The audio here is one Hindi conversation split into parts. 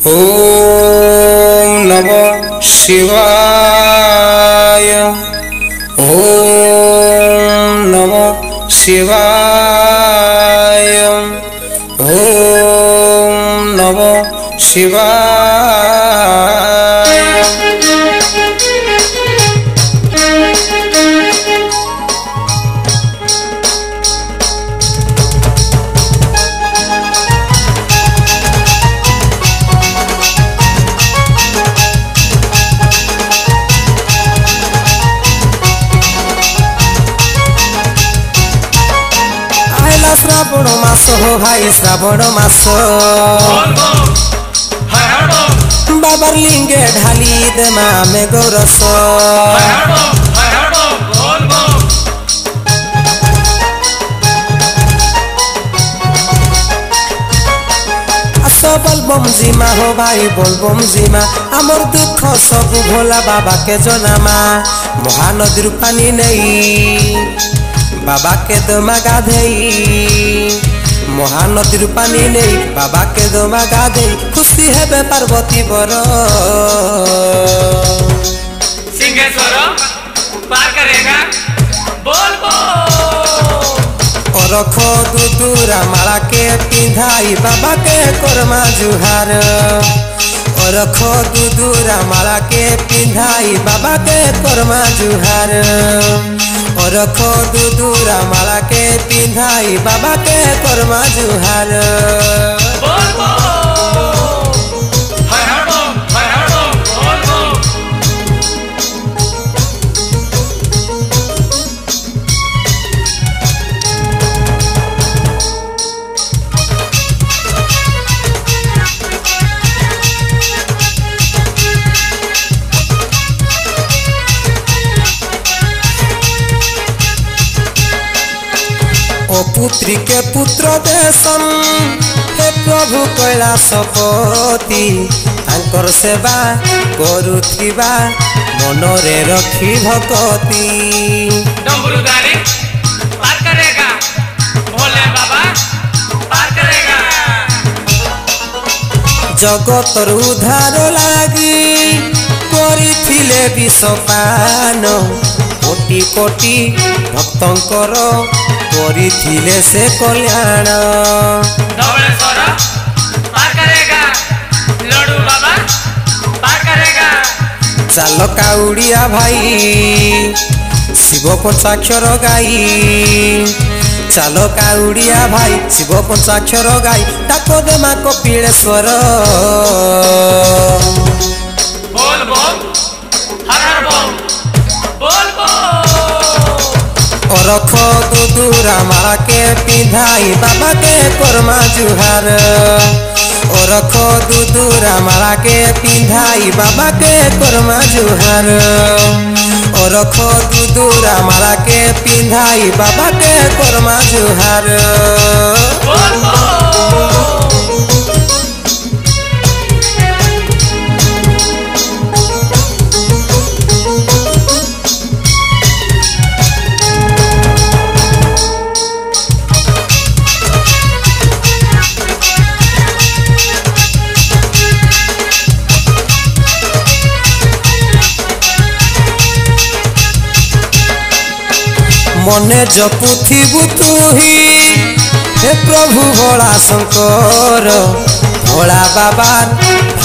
ओम नमः शिवाय। ओम नमः शिवाय। ओम नमः शिवाय। श्रावण मास हो भाई श्रावण मास बाबर लिंगे ढाली दे मामे गौरस बोलबम जीमा हो भाई बोलबम जीमा आमर दुख सब भोला बाबा के जनामा महानदीर पानी नहीं बाबा के दमा गाधई महानदीर पानी नहीं बाबा के दमा गाधई खुशी है पार्वती बर सिंहेश्वर पार करेगा बोल रख दूरा माला के पिंधाई बाबा के कर्मा जुहार रख दूरा माला के पिंधाई बाबा के कर्मा जुहार रख दूरा माला के पिंधाई बाबा के कर्मा जुहार ओ पुत्री के पुत्र देशन हे प्रभु कैलाशपति तांकर सेवा करुथिबा मनरे रखी भक्ति डमरुदारी पार करेगा भोले बाबा पार करेगा जगतर उद्धार लागी करिथिले विषपान कोटि कोटि भक्तंकर करिथिले से कल्याण धवलेश्वर पार करेगा लड्डू बाबा पार करेगा चाल काउड़िया भाई शिव पंचाक्षर गाई चाल काउड़िया भाई शिव पंचाक्षर गाई डाको दे माँ कपिलेश्वर बोल बोल हर हर बोल बोल रख दूरा माला के पिंधाई बाबा के कर्मा जुहार रख दूरा माला के पिंधाई बाबा के कर्मा जुहार रख दूरा माला के पिंधाई बाबा के कर्मा जुहार मने जपुथिबु तुही हे प्रभु भोला शंकर भोला बाबा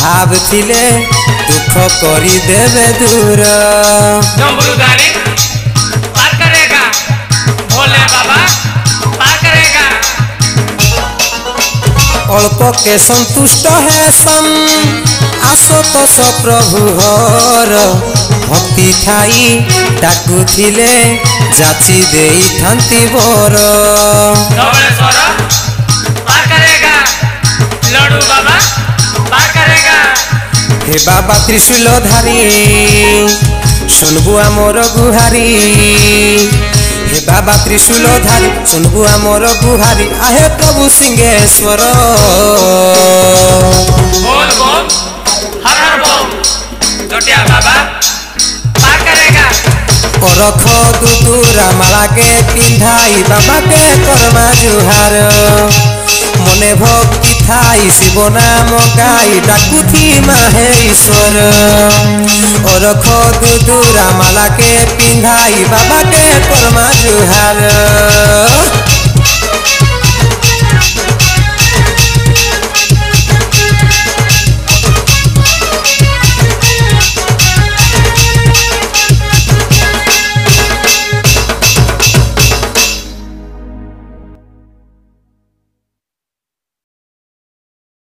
भाव थिले दुख करी देवे दूर डमरुदारी पार करेगा भोले बाबा पार करेगा अल्प के संतुष्ट है सन आशुतोष प्रभु हर भक्ति थाई डाकु थिले जाची देई थांती बर धवलेश्वर पार करेगा लड्डू बाबा पार करेगा हे बाबा त्रिशूलधारी सुनबु आमर गुहारी हे बाबा त्रिशूलधारी सुनबु आमर गुहारी आहे प्रभु सिंहेश्वर बोल बोल हर हर बोल जोटिया बाबा पार करेगा रख दूरा माला के पिंधाई बाबा के कर्मा जुहार मने भक्ति ଥାଇ ଶିବ ନାମ ଗାଇ ଡାକୁଥି ମାହେ ଈଶ୍ୱର ଅରଖ ଦୁଦୁରା ମାଲାକେ ପିନ୍ଧାଇ ବାବାକେ କର୍ମା ଜୁହାର।